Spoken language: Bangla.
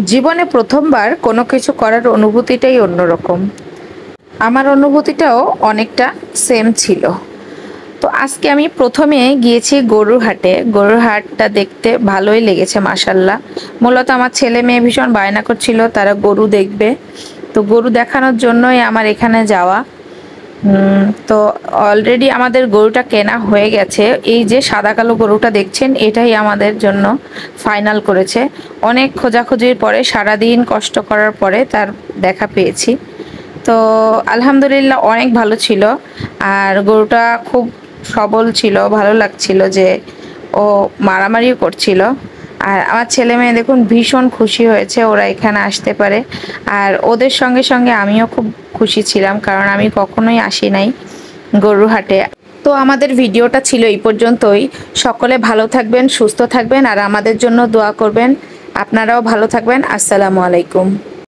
জীবনে প্রথমবার কোনো কিছু করার অনুভূতিটাই অন্যরকম। আমার অনুভূতিটাও অনেকটা সেম ছিল। তো আজকে আমি প্রথমে গিয়েছি গরুর হাটে। গরুর হাটটা দেখতে ভালোই লেগেছে মাশাল্লাহ। মূলত আমার ছেলে মেয়ে ভীষণ বায়না করছিল তারা গরু দেখবে। তো গরু দেখানোর জন্যই আমার এখানে যাওয়া। তো অলরেডি আমাদের গরুটা কেনা হয়ে গেছে। এই যে সাদা কালো গরুটা দেখছেন এটাই আমাদের জন্য ফাইনাল করেছে। অনেক খোঁজাখুঁজির পরে সারাদিন কষ্ট করার পরে তার দেখা পেয়েছি। তো আলহামদুলিল্লাহ অনেক ভালো ছিল। আর গরুটা খুব সবল ছিল, ভালো লাগছিল যে ও মারামারিও করছিল। আর আমার ছেলে মেয়ে দেখুন ভীষণ খুশি হয়েছে ওরা এখানে আসতে পারে। আর ওদের সঙ্গে সঙ্গে আমিও খুব খুশি ছিলাম, কারণ আমি কখনোই আসি নাই গরুর হাটে। তো আমাদের ভিডিওটা ছিল এই পর্যন্তই। সকলে ভালো থাকবেন, সুস্থ থাকবেন আর আমাদের জন্য দোয়া করবেন। আপনারাও ভালো থাকবেন। আসসালামু আলাইকুম।